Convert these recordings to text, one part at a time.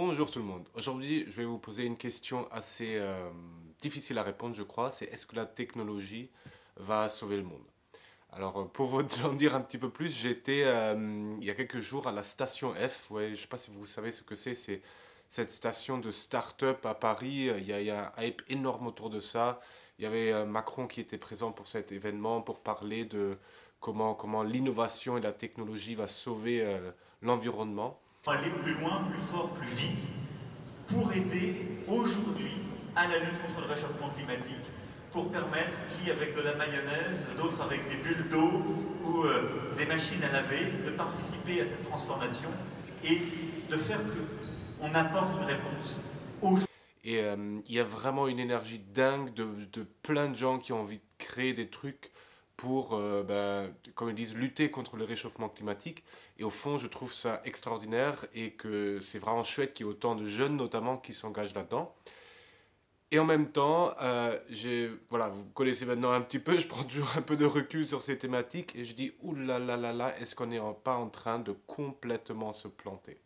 Bonjour tout le monde. Aujourd'hui, je vais vous poser une question assez difficile à répondre, je crois. C'est est-ce que la technologie va sauver le monde? Alors, pour vous en dire un petit peu plus, j'étais il y a quelques jours à la station F. Ouais, je ne sais pas si vous savez ce que c'est. C'est cette station de start-up à Paris. Il y a un hype énorme autour de ça. Il y avait Macron qui était présent pour cet événement pour parler de comment l'innovation et la technologie va sauver l'environnement. Aller plus loin, plus fort, plus vite pour aider aujourd'hui à la lutte contre le réchauffement climatique, pour permettre qui avec de la mayonnaise, d'autres avec des bulles d'eau ou des machines à laver, de participer à cette transformation et de faire qu'on apporte une réponse aujourd'hui. Et il y a vraiment une énergie dingue de plein de gens qui ont envie de créer des trucs pour, comme ils disent, lutter contre le réchauffement climatique. Et au fond, je trouve ça extraordinaire et que c'est vraiment chouette qu'il y ait autant de jeunes notamment qui s'engagent là-dedans. Et en même temps, voilà, vous me connaissez maintenant un petit peu, je prends toujours un peu de recul sur ces thématiques et je dis, ouh là là là là, est-ce qu'on n'est pas en train de complètement se planter?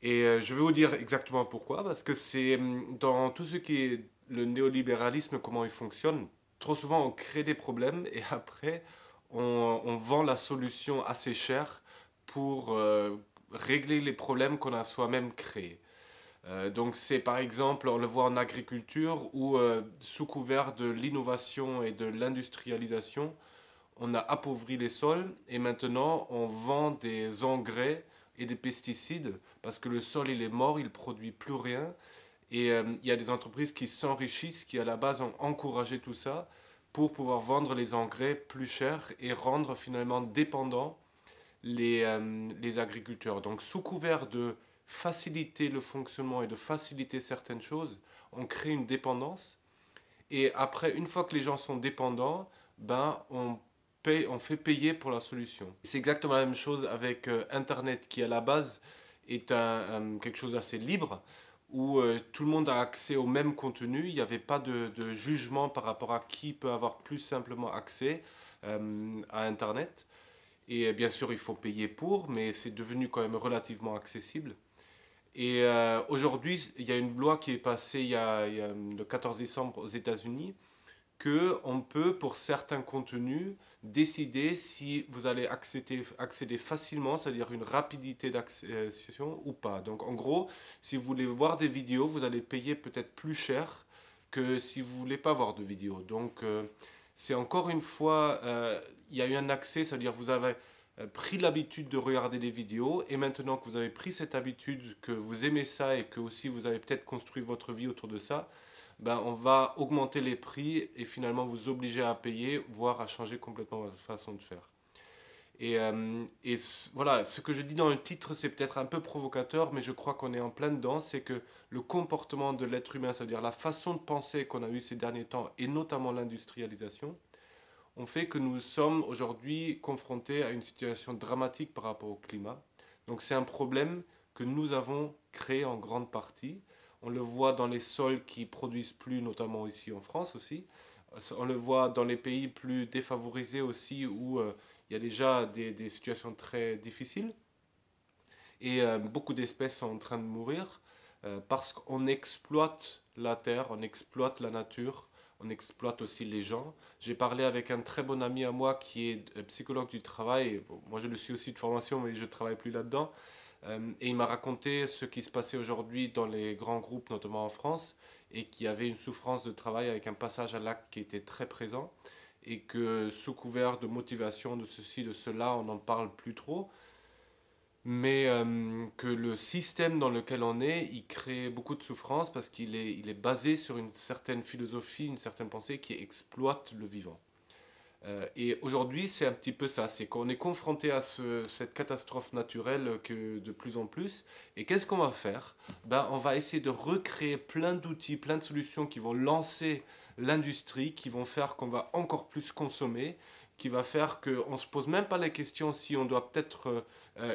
Et je vais vous dire exactement pourquoi, parce que c'est dans tout ce qui est le néolibéralisme, comment il fonctionne, trop souvent on crée des problèmes et après on vend la solution assez cher pour régler les problèmes qu'on a soi-même créés. Donc c'est par exemple, on le voit en agriculture où sous couvert de l'innovation et de l'industrialisation, on a appauvri les sols et maintenant on vend des engrais et des pesticides parce que le sol il est mort, il ne produit plus rien. Et il y a des entreprises qui s'enrichissent, qui à la base ont encouragé tout ça pour pouvoir vendre les engrais plus chers et rendre finalement dépendants les agriculteurs. Donc sous couvert de faciliter le fonctionnement et de faciliter certaines choses, on crée une dépendance. Et après, une fois que les gens sont dépendants, ben, on fait payer pour la solution. C'est exactement la même chose avec Internet qui à la base est quelque chose d'assez libre où tout le monde a accès au même contenu. Il n'y avait pas de jugement par rapport à qui peut avoir plus simplement accès à Internet. Et bien sûr, il faut payer pour, mais c'est devenu quand même relativement accessible. Et aujourd'hui, il y a une loi qui est passée il y a le 14 décembre aux États-Unis qu'on peut, pour certains contenus, décider si vous allez accéder facilement, c'est-à-dire une rapidité d'accession ou pas. Donc en gros, si vous voulez voir des vidéos, vous allez payer peut-être plus cher que si vous ne voulez pas voir de vidéos. Donc c'est encore une fois, il y a eu un accès, c'est-à-dire vous avez pris l'habitude de regarder des vidéos et maintenant que vous avez pris cette habitude, que vous aimez ça et que aussi vous avez peut-être construit votre vie autour de ça, ben, on va augmenter les prix et finalement vous obliger à payer, voire à changer complètement votre façon de faire. Voilà, ce que je dis dans le titre, c'est peut-être un peu provocateur, mais je crois qu'on est en plein dedans, c'est que le comportement de l'être humain, c'est-à-dire la façon de penser qu'on a eu ces derniers temps, et notamment l'industrialisation, ont fait que nous sommes aujourd'hui confrontés à une situation dramatique par rapport au climat. Donc c'est un problème que nous avons créé en grande partie. On le voit dans les sols qui produisent plus, notamment ici en France aussi. On le voit dans les pays plus défavorisés aussi où il y a déjà des situations très difficiles. Et beaucoup d'espèces sont en train de mourir parce qu'on exploite la terre, on exploite la nature, on exploite aussi les gens. J'ai parlé avec un très bon ami à moi qui est psychologue du travail. Bon, moi, je le suis aussi de formation, mais je ne travaille plus là-dedans. Et il m'a raconté ce qui se passait aujourd'hui dans les grands groupes, notamment en France, et qu'il y avait une souffrance de travail avec un passage à l'acte qui était très présent, et que sous couvert de motivation, de ceci, de cela, on n'en parle plus trop, mais que le système dans lequel on est, il crée beaucoup de souffrance parce il est basé sur une certaine philosophie, une certaine pensée qui exploite le vivant. Et aujourd'hui, c'est un petit peu ça, c'est qu'on est confronté à cette catastrophe naturelle que de plus en plus. Et qu'est-ce qu'on va faire? Ben, on va essayer de recréer plein d'outils, plein de solutions qui vont lancer l'industrie, qui vont faire qu'on va encore plus consommer, qui va faire qu'on ne se pose même pas la question si on doit peut-être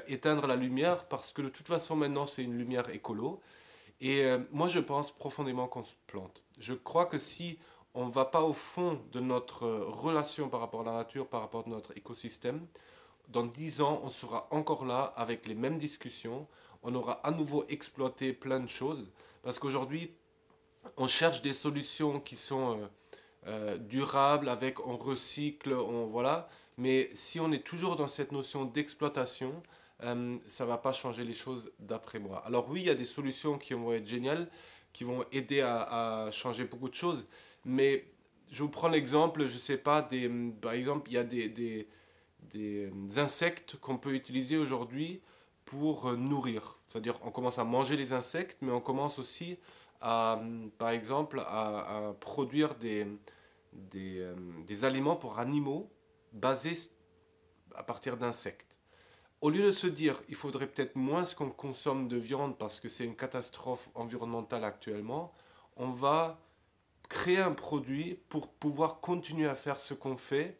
éteindre la lumière, parce que de toute façon maintenant c'est une lumière écolo. Et moi, je pense profondément qu'on se plante. Je crois que si on ne va pas au fond de notre relation par rapport à la nature, par rapport à notre écosystème, dans 10 ans, on sera encore là avec les mêmes discussions. On aura à nouveau exploité plein de choses. Parce qu'aujourd'hui, on cherche des solutions qui sont durables, avec on recycle, on voilà. Mais si on est toujours dans cette notion d'exploitation, ça va pas changer les choses d'après moi. Alors oui, il y a des solutions qui vont être géniales, qui vont aider à changer beaucoup de choses. Mais je vous prends l'exemple, je sais pas, par exemple, il y a des insectes qu'on peut utiliser aujourd'hui pour nourrir. C'est-à-dire, on commence à manger les insectes, mais on commence aussi à, par exemple, à produire des aliments pour animaux basés à partir d'insectes. Au lieu de se dire, il faudrait peut-être moins qu'on consomme de viande parce que c'est une catastrophe environnementale actuellement, on va créer un produit pour pouvoir continuer à faire ce qu'on fait.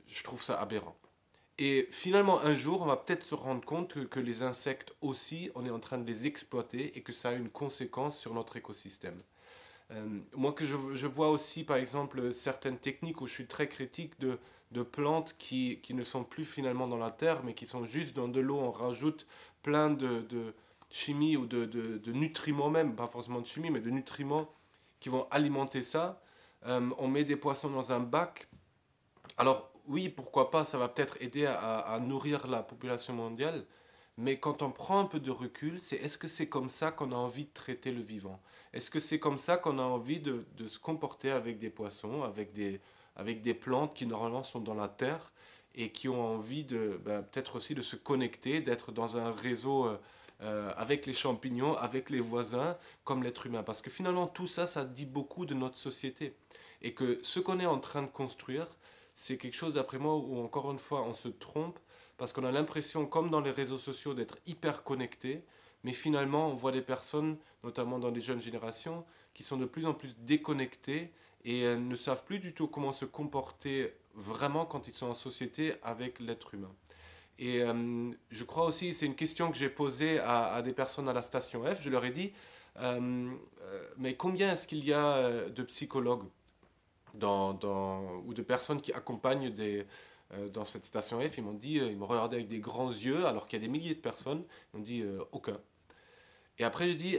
Je trouve ça aberrant. Et finalement, un jour, on va peut-être se rendre compte que les insectes aussi, on est en train de les exploiter et que ça a une conséquence sur notre écosystème. Moi, je vois aussi, par exemple, certaines techniques où je suis très critique de plantes qui ne sont plus finalement dans la terre, mais qui sont juste dans de l'eau. On rajoute plein de chimie ou de nutriments même, pas forcément de chimie, mais de nutriments qui vont alimenter ça. On met des poissons dans un bac. Alors oui, pourquoi pas, ça va peut-être aider à nourrir la population mondiale, mais quand on prend un peu de recul, c'est est-ce que c'est comme ça qu'on a envie de traiter le vivant? Est-ce que c'est comme ça qu'on a envie de se comporter avec des poissons, avec des plantes qui normalement sont dans la terre et qui ont envie de peut-être aussi de se connecter, d'être dans un réseau avec les champignons, avec les voisins, comme l'être humain? Parce que finalement, tout ça, ça dit beaucoup de notre société. Et que ce qu'on est en train de construire, c'est quelque chose, d'après moi, où encore une fois, on se trompe parce qu'on a l'impression, comme dans les réseaux sociaux, d'être hyper connectés, mais finalement, on voit des personnes, notamment dans les jeunes générations, qui sont de plus en plus déconnectées et ne savent plus du tout comment se comporter vraiment quand ils sont en société avec l'être humain. Et je crois aussi, c'est une question que j'ai posée à des personnes à la station F, je leur ai dit, mais combien est-ce qu'il y a de psychologues ou de personnes qui accompagnent dans cette station F? Ils m'ont dit, ils m'ont regardé avec des grands yeux, alors qu'il y a des milliers de personnes. Ils m'ont dit aucun. Et après, je dis,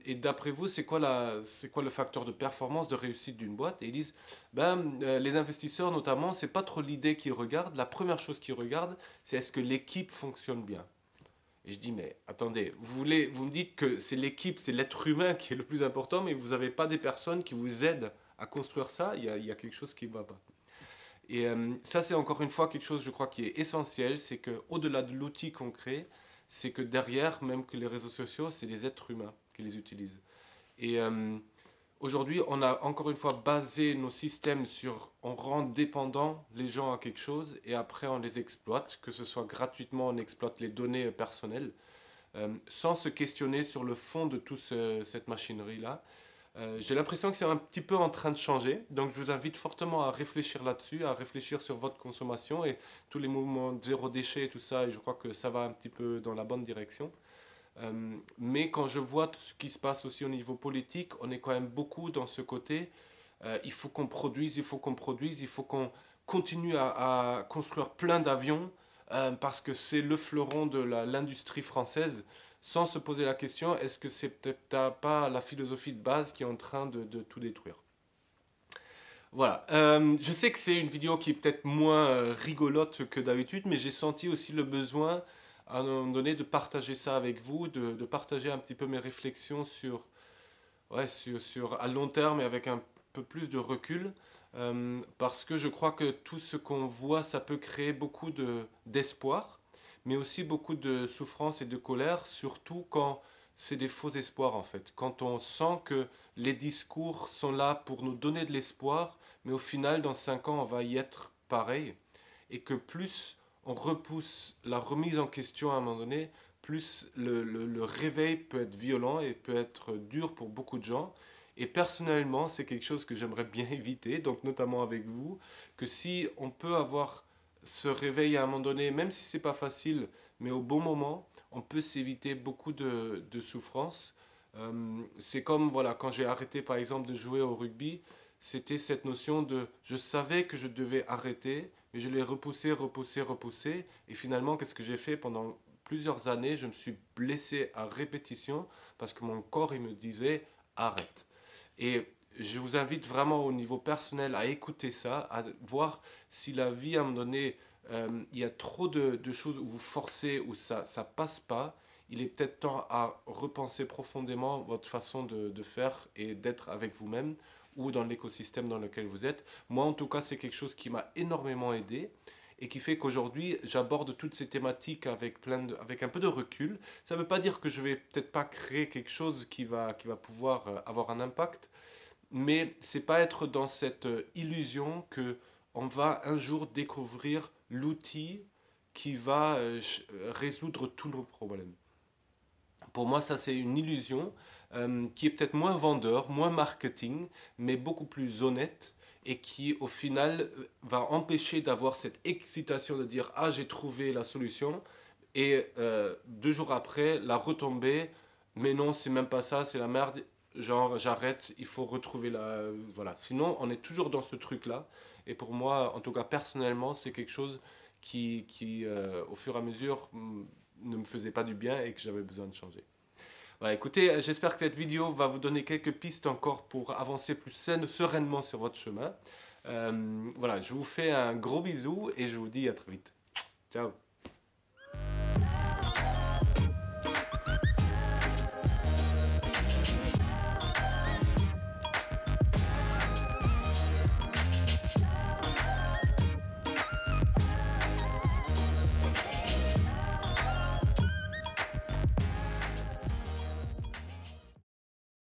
et d'après vous, c'est quoi le facteur de performance, de réussite d'une boîte? Et ils disent, les investisseurs notamment, c'est pas trop l'idée qu'ils regardent. La première chose qu'ils regardent, c'est est-ce que l'équipe fonctionne bien. Et je dis, mais attendez, vous me dites que c'est l'équipe, c'est l'être humain qui est le plus important, mais vous n'avez pas des personnes qui vous aident à construire ça, il y a quelque chose qui ne va pas. Et ça, c'est encore une fois quelque chose, je crois, qui est essentiel, c'est qu'au-delà de l'outil qu'on crée, c'est que derrière, même que les réseaux sociaux, c'est les êtres humains qui les utilisent. Et aujourd'hui, on a encore une fois basé nos systèmes sur, on rend dépendants les gens à quelque chose et après on les exploite, que ce soit gratuitement, on exploite les données personnelles, sans se questionner sur le fond de toute cette machinerie-là. J'ai l'impression que c'est un petit peu en train de changer, donc je vous invite fortement à réfléchir là-dessus, à réfléchir sur votre consommation et tous les mouvements de zéro déchet et tout ça, et je crois que ça va un petit peu dans la bonne direction. Mais quand je vois tout ce qui se passe aussi au niveau politique, on est quand même beaucoup dans ce côté, il faut qu'on produise, il faut qu'on produise, il faut qu'on continue à construire plein d'avions, parce que c'est le fleuron de l'industrie française, sans se poser la question, est-ce que c'est peut-être pas la philosophie de base qui est en train de tout détruire? Voilà. Je sais que c'est une vidéo qui est peut-être moins rigolote que d'habitude, mais j'ai senti aussi le besoin, à un moment donné, de partager ça avec vous, de partager un petit peu mes réflexions sur à long terme et avec un peu plus de recul, parce que je crois que tout ce qu'on voit, ça peut créer beaucoup d'espoir, mais aussi beaucoup de souffrance et de colère, surtout quand c'est des faux espoirs en fait. Quand on sent que les discours sont là pour nous donner de l'espoir, mais au final, dans 5 ans, on va y être pareil, et que plus on repousse la remise en question à un moment donné, plus le réveil peut être violent et peut être dur pour beaucoup de gens. Et personnellement, c'est quelque chose que j'aimerais bien éviter, donc notamment avec vous, que si on peut avoir ce réveil à un moment donné, même si c'est pas facile, mais au bon moment, on peut s'éviter beaucoup de souffrance. C'est comme voilà, quand j'ai arrêté par exemple de jouer au rugby, c'était cette notion de je savais que je devais arrêter, mais je l'ai repoussé, repoussé, repoussé. Et finalement, qu'est-ce que j'ai fait pendant plusieurs années? Je me suis blessé à répétition parce que mon corps, il me disait arrête. Et je vous invite vraiment au niveau personnel à écouter ça, à voir si la vie à un moment donné, il y a trop de choses où vous forcez, où ça passe pas. Il est peut-être temps à repenser profondément votre façon de faire et d'être avec vous-même ou dans l'écosystème dans lequel vous êtes. Moi, en tout cas, c'est quelque chose qui m'a énormément aidé et qui fait qu'aujourd'hui, j'aborde toutes ces thématiques avec, avec un peu de recul. Ça ne veut pas dire que je vais peut-être pas créer quelque chose qui va pouvoir avoir un impact, mais c'est pas être dans cette illusion que on va un jour découvrir l'outil qui va résoudre tous nos problèmes. Pour moi, ça c'est une illusion qui est peut-être moins vendeur, moins marketing, mais beaucoup plus honnête et qui au final va empêcher d'avoir cette excitation de dire ah j'ai trouvé la solution et 2 jours après la retombée mais non c'est même pas ça c'est la merde genre j'arrête il faut retrouver la voilà sinon on est toujours dans ce truc là et pour moi en tout cas personnellement c'est quelque chose qui au fur et à mesure ne me faisait pas du bien et que j'avais besoin de changer. Voilà, écoutez, j'espère que cette vidéo va vous donner quelques pistes encore pour avancer plus sereinement sur votre chemin. Voilà, je vous fais un gros bisou et je vous dis à très vite. Ciao.